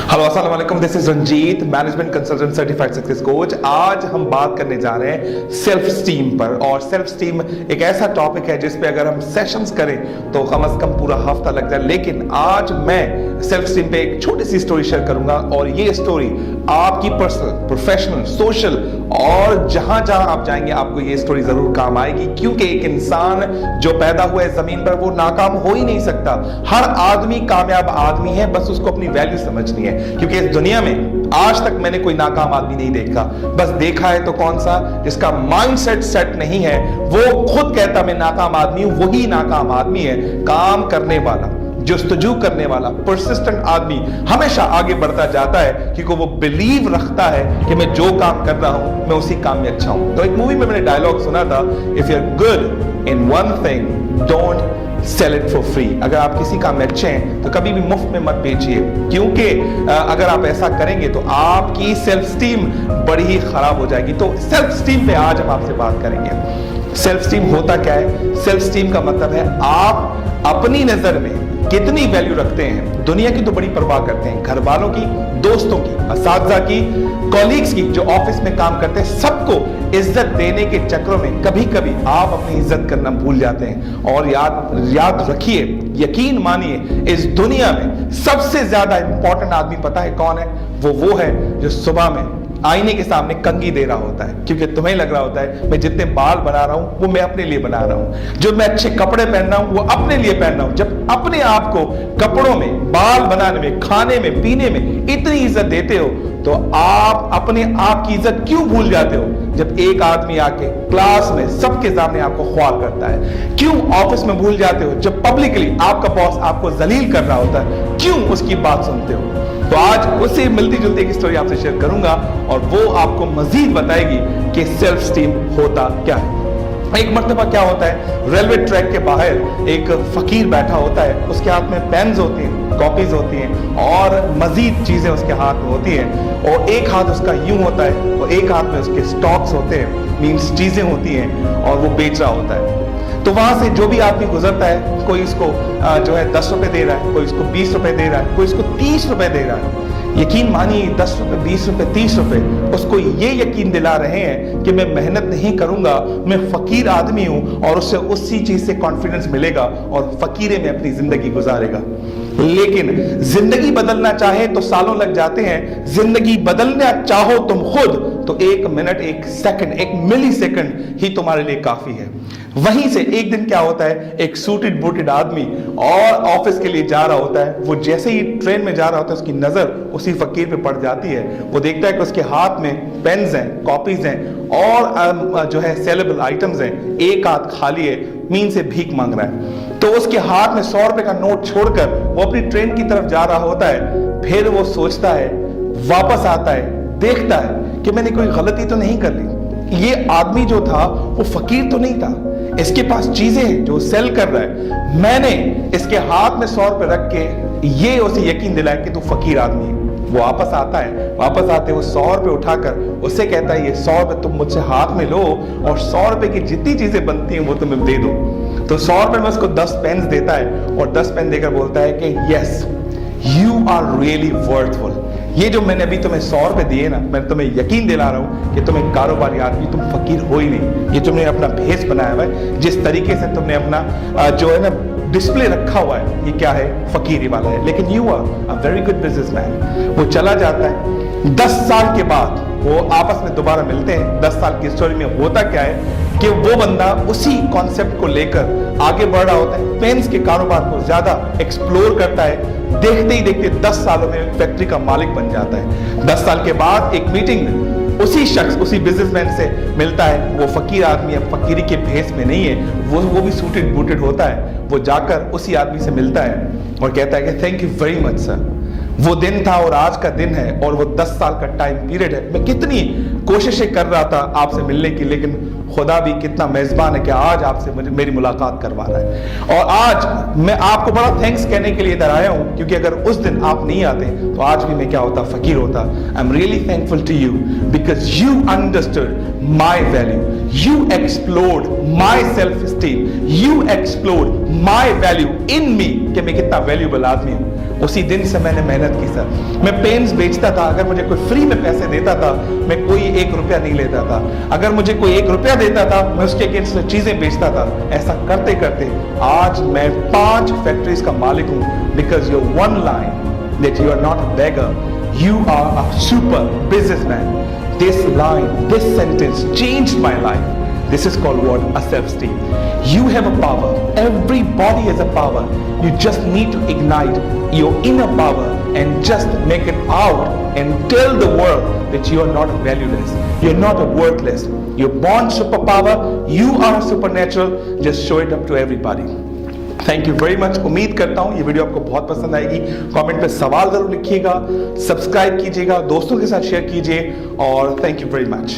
Hello अस्सलाम वालेकुम, this is Ranjit, management consultant certified success coach. आज हम बात करने जा रहे हैं सेल्फ स्टीम पर। और सेल्फ स्टीम एक ऐसा टॉपिक है जिस पे अगर हम सेशंस करें तो कम से कम पूरा हफ्ता लग जाए। लेकिन आज मैं सेल्फ स्टीम पे एक छोटी सी स्टोरी शेयर करूंगा और ये स्टोरी आपकी पर्सनल, प्रोफेशनल, सोशल और जहां जहां आप जाएंगे आपको ये स्टोरी जरूर काम आएगी। क्योंकि एक इंसान जो पैदा हुआ है जमीन पर वो नाकाम हो ही नहीं सकता। हर आदमी कामयाब आदमी है, बस उसको अपनी वैल्यू समझनी है। क्योंकि इस दुनिया में आज तक मैंने कोई नाकाम आदमी नहीं देखा। बस देखा है तो कौन सा, जिसका माइंडसेट सेट नहीं है, वो खुद कहता मैं नाकाम आदमी हूं, वही नाकाम आदमी है। काम करने वाला, जस्तजू करने वाला, परसिस्टेंट आदमी हमेशा आगे बढ़ता जाता है क्योंकि वो बिलीव रखता है कि मैं जो काम कर रहा हूं मैं उसी काम में अच्छा हूं। तो एक मूवी में मैंने डायलॉग सुना था, if you are good in one thing don't sell it for free. अगर आप किसी काम में अच्छे हैं तो कभी भी मुफ्त में मत बेचिए, क्योंकि अगर आप ऐसा करेंगे तो आपकी सेल्फ स्टीम बड़ी ही खराब हो जाएगी। तो सेल्फ स्टीम पे आज हम आपसे बात करेंगे। सेल्फ स्टीम होता क्या है? सेल्फ स्टीम का मतलब है आप अपनी नजर में कितनी वैल्यू रखते हैं। दुनिया की तो बड़ी परवाह करते हैं, घर वालों की, दोस्तों की, असातिज़ा की, कॉलीग्स की, जो ऑफिस में काम करते हैं, सबको इज्जत देने के चक्रों में कभी कभी आप अपनी इज्जत करना भूल जाते हैं। और याद रखिए, यकीन मानिए, इस दुनिया में सबसे ज्यादा इंपॉर्टेंट आदमी पता है कौन है? वो है जो सुबह में आईने के सामने कंघी दे रहा होता है। क्योंकि तुम्हें लग रहा होता है मैं जितने बाल बना रहा हूं वो मैं अपने लिए बना रहा हूं, जो मैं अच्छे कपड़े पहन रहा हूं वो अपने लिए पहन रहा हूं। जब अपने आप को कपड़ों में, बाल बनाने में, खाने में, पीने में इतनी इज्जत देते हो तो आप अपने आप की इज्जत क्यों भूल जाते हो? जब एक आदमी आके क्लास में सबके सामने आपको ख्वार करता है, क्यों ऑफिस में भूल जाते हो? जब पब्लिकली आपका बॉस आपको जलील कर रहा होता है, क्यों उसकी बात सुनते हो? तो आज उससे मिलती जुलती एक स्टोरी आपसे शेयर करूंगा और वो आपको मजीद बताएगी कि सेल्फ स्टीम होता क्या है। एक मर्तबा क्या होता है, रेलवे ट्रैक के बाहर एक फकीर बैठा होता है, उसके हाथ में पेन्स होती हैं, कॉपीज होती हैं और मजीद चीजें उसके हाथ में होती हैं। और एक हाथ उसका यूं होता है और एक हाथ में उसके स्टॉक्स होते हैं, मीन्स चीजें होती हैं, और वो बेच रहा होता है। तो वहां से जो भी आदमी गुजरता है, कोई इसको जो है 10 रुपए दे रहा है, कोई इसको 20 रुपए दे रहा है, कोई इसको 30 रुपए दे रहा है। यकीन मानिए 10 रुपए, 20 रुपए, 30 रुपए उसको ये यकीन दिला रहे हैं कि मैं मेहनत नहीं करूंगा, मैं फकीर आदमी हूं और उससे उसी चीज से कॉन्फिडेंस मिलेगा और फकीरे में अपनी जिंदगी गुजारेगा। लेकिन जिंदगी बदलना चाहे तो सालों लग जाते हैं। जिंदगी बदलना चाहो तुम खुद तो 1 मिनट, 1 सेकंड, 1 मिली सेकंड ही तुम्हारे लिए काफी है। वहीं से एक दिन क्या होता है, एक सूटेड बूटेड आदमी और ऑफिस के लिए जा रहा होता है। वो जैसे ही ट्रेन में जा रहा होता है उसकी नजर उसी फकीर पे पड़ जाती है। वो देखता है कि उसके हाथ में पेन्स हैं, कॉपीज हैं और जो है सेलेबल आइटम्स हैं। एक हाथ खाली है, मीन से भीख मांग रहा है। तो उसके हाथ में 100 रुपए का नोट छोड़कर वो अपनी ट्रेन की तरफ जा रहा होता है। फिर वो सोचता है, वापस आता है, देखता है कि मैंने कोई गलती तो नहीं कर ली। ये आदमी जो था वो फकीर तो नहीं था, इसके पास चीजें हैं जो सेल कर रहा है। मैंने इसके हाथ में 100 रुपए रख के ये उसे यकीन दिलाया कि तू फकीर आदमी है। वो वापस आता है, वापस आते वो 100 रुपए उठाकर उससे कहता है ये 100 रुपए तुम मुझसे हाथ में लो और 100 रुपए की जितनी चीजें बनती हैं वो तुम्हें दे दो। तो 100 रुपए में उसको 10 पेन्स देता है और 10 पेन देकर बोलता है कि yes you are really worthful. ये जो मैंने अभी तुम्हें 100 रुपए दिए ना, मैं तुम्हें यकीन दिला रहा हूं कि तुम एक कारोबारी आदमी, तुम फकीर हो ही नहीं। ये तुमने अपना भेष बनाया हुआ है, जिस तरीके से तुमने अपना जो है ना डिस्प्ले रखा हुआ है, ये क्या है? फकीरी वाला है। लेकिन you are a very good businessman. वो चला जाता है। 10 साल के बाद वो आपस में दोबारा मिलते हैं। 10 साल की स्टोरी में होता क्या है कि वो बंदा उसी कॉन्सेप्ट को लेकर आगे बढ़ रहा होता है, पेन्स के कारोबार को ज्यादा एक्सप्लोर करता है। देखते ही देखते 10 सालों में फैक्ट्री का मालिक बन जाता है। 10 साल के बाद एक मीटिंग में उसी शख्स, उसी बिजनेसमैन से मिलता है। वो फकीर आदमी अब फकीरी के भेष में नहीं है, वो भी सूटेड बूटेड होता है। वो जाकर उसी आदमी से मिलता है और कहता है कि thank you very much sir. वो दिन था और आज का दिन है और वो 10 साल का टाइम पीरियड है। मैं कितनी कोशिशें कर रहा था आपसे मिलने की, लेकिन खुदा भी कितना मेजबान है कि आज आपसे मेरी मुलाकात करवा रहा है। और आज मैं आपको बड़ा थैंक्स कहने के लिए इधर आया हूं, क्योंकि अगर उस दिन आप नहीं आते तो आज भी मैं क्या होता, फकीर होता। I am really thankful to you because you understood my value, you explored my self esteem, you explored my value in me, कि मैं कितना वैल्यूबल आदमी हूं। उसी दिन से मैंने मेहनत की सर। मैं पेन्स बेचता था, अगर मुझे कोई फ्री में पैसे देता था मैं कोई 1 रुपया नहीं लेता था। अगर मुझे कोई 1 रुपया देता था मैं उसके अगेंस्ट चीजें बेचता था। ऐसा करते करते आज मैं 5 फैक्ट्रीज का मालिक हूं, because your one line that you are not a beggar, you are a super businessman. This line, this sentence changed my life. This is called what? A self-esteem. You have a power. Everybody has a power. You just need to ignite your inner power and just make it out and tell the world that you are not valueless. You're not a worthless. You're born superpower. You are supernatural. Just show it up to everybody. Thank you very much. उम्मीद करता हूं ये video आपको बहुत पसंद आएगी। Comment पे सवाल जरूर लिखिएगा, सब्सक्राइब कीजिएगा, दोस्तों के साथ शेयर कीजिए और थैंक यू वेरी मच।